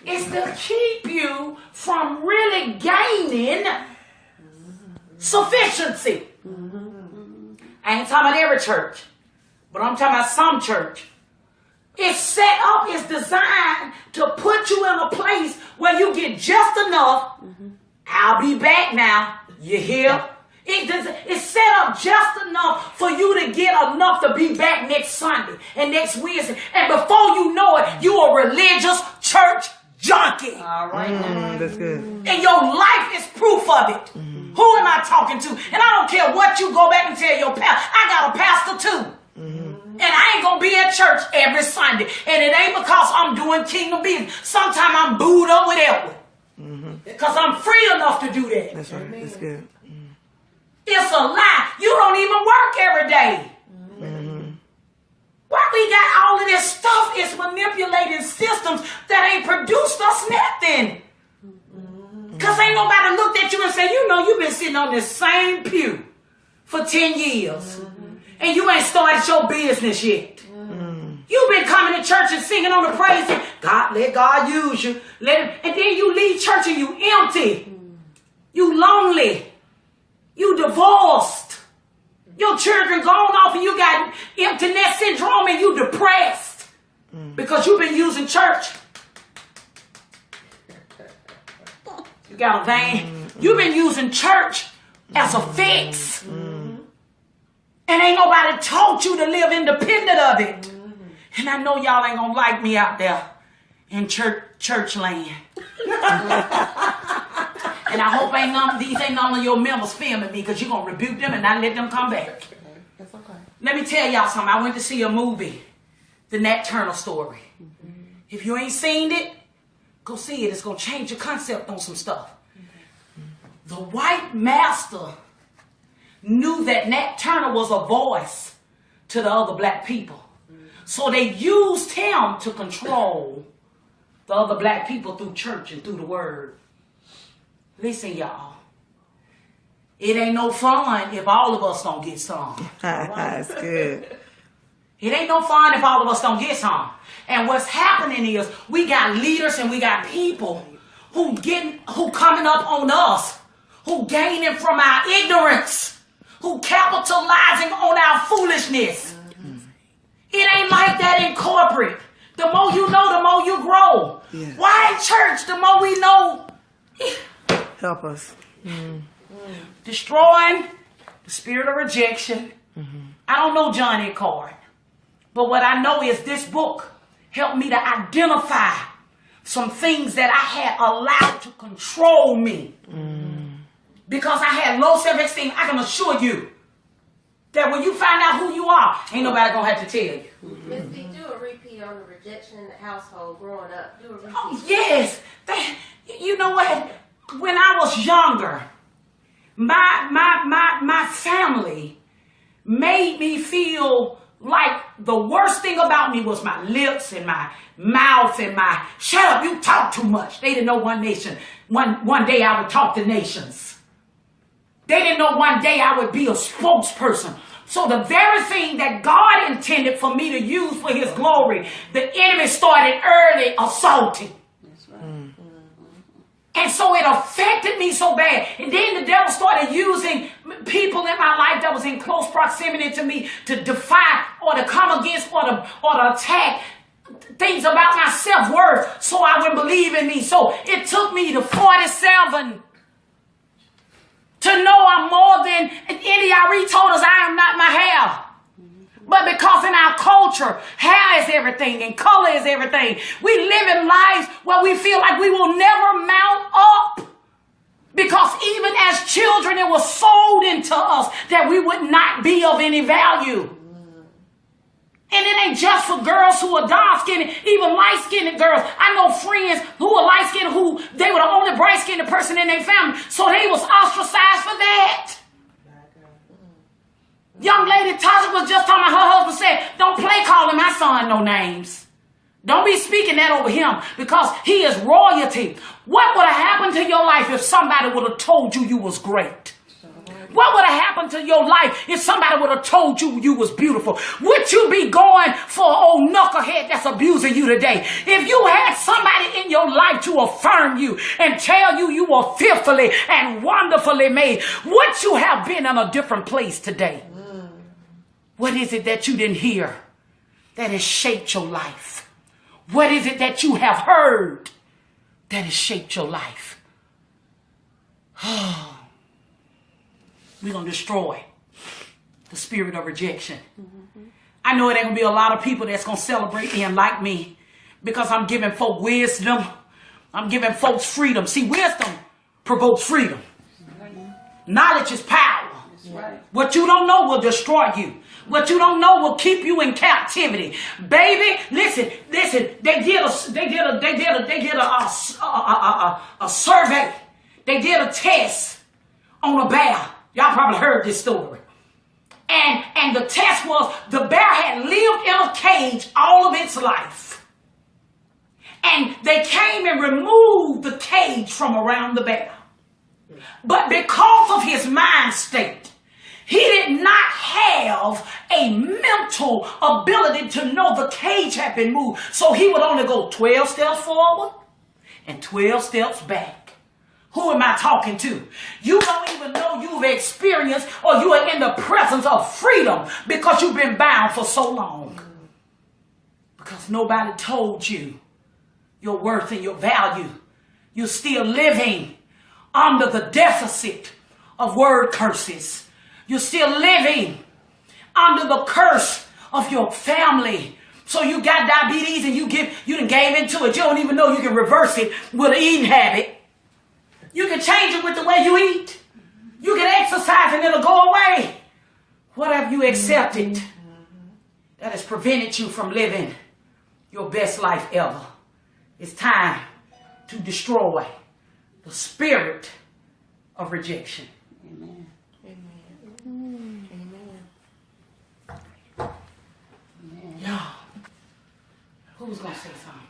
is to keep you from really gaining sufficiency. I ain't talking about every church, but I'm talking about some church. It's set up, it's designed to put you in a place where you get just enough. I'll be back now. You hear? It's set up just enough for you to get enough to be back next Sunday and next Wednesday. And before you know it, you a religious church junkie. All right. That's good. And your life is proof of it. Who am I talking to? And I don't care what you go back and tell your pastor. I got a pastor too. And I ain't going to be at church every Sunday. And it ain't because I'm doing kingdom business. Sometimes I'm booed up with Edward. Because I'm free enough to do that. That's right. That's good. It's a lie. You don't even work every day. Why we got all of this stuff is manipulating systems that ain't produced us nothing. Because ain't nobody looked at you and said, you know, you've been sitting on this same pew for 10 years. And you ain't started your business yet. You've been coming to church and singing on the praise. And God, let God use you. And then you leave church and you empty. You lonely. You divorced. Your children gone off and you got empty nest syndrome and you depressed. Because you've been using church. You got a vein. You've been using church as a fix. And ain't nobody taught you to live independent of it. And I know y'all ain't gonna like me out there in church land. And I hope these ain't none of your members filming me, because you're gonna rebuke them and not let them come back. That's okay. Let me tell y'all something. I went to see a movie, The Nat Turner Story. If you ain't seen it, go see it. It's gonna change your concept on some stuff. The white master knew that Nat Turner was a voice to the other black people. So they used him to control the other black people through church and through the word. Listen, y'all. It ain't no fun if all of us don't get some. That's good. It ain't no fun if all of us don't get some. And what's happening is we got leaders and we got people who coming up on us, who gaining from our ignorance, who capitalizing on our foolishness. It ain't like that in corporate. The more you know, the more you grow. Yeah. Why in church, the more we know? Help us. Destroying the spirit of rejection. I don't know Johnny Card. But what I know is this book helped me to identify some things that I had allowed to control me. Because I had low self-esteem. I can assure you that when you find out who you are, ain't nobody gonna have to tell you. Miss B, do a repeat on the rejection in the household growing up. Do a repeat. Oh, yes. You know what? When I was younger, my family made me feel like the worst thing about me was my lips and my mouth and my, shut up, you talk too much. They didn't know one day I would talk to nations. They didn't know one day I would be a spokesperson. So the very thing that God intended for me to use for his glory, the enemy started early assaulting. That's right. And so it affected me so bad. And then the devil started using people in my life that was in close proximity to me to defy or to come against or to attack things about my self-worth so I wouldn't believe in me. So it took me to 47 to know I'm more than NDRE told us I am not my hair. But because in our culture, hair is everything and color is everything, we live in lives where we feel like we will never mount up. Because even as children, it was sold into us that we would not be of any value. And it ain't just for girls who are dark-skinned, even light-skinned girls. I know friends who are light-skinned who they were the only bright-skinned person in their family. So they was ostracized for that. Young lady Tasha was just talking about her husband said, don't play calling my son no names. Don't be speaking that over him because he is royalty. What would have happened to your life if somebody would have told you you was great? What What would have happened to your life if somebody would have told you you was beautiful? Would you be going for an old knucklehead that's abusing you today? If you had somebody in your life to affirm you and tell you you were fearfully and wonderfully made, would you have been in a different place today? What is it that you didn't hear that has shaped your life? What is it that you have heard that has shaped your life? We're going to destroy the spirit of rejection. I know it ain't going to be a lot of people that's going to celebrate me and like me because I'm giving folk wisdom. I'm giving folks freedom. See, wisdom provokes freedom. Knowledge is power. Right. What you don't know will destroy you. What you don't know will keep you in captivity. Baby, listen. They did a survey. They did a test on a bear. Y'all probably heard this story. And the test was the bear had lived in a cage all of its life. And they came and removed the cage from around the bear. But because of his mind state, he did not have a mental ability to know the cage had been moved. So he would only go 12 steps forward and 12 steps back. Who am I talking to? You don't even know you've experienced or you are in the presence of freedom because you've been bound for so long. Because nobody told you your worth and your value. You're still living under the deficit of word curses. You're still living under the curse of your family. So you got diabetes and you done gave into it. You don't even know you can reverse it with an eating habit. You can change it with the way you eat. You can exercise and it'll go away. What have you accepted that has prevented you from living your best life ever? It's time to destroy the spirit of rejection. Amen. Y'all, who's going to say something?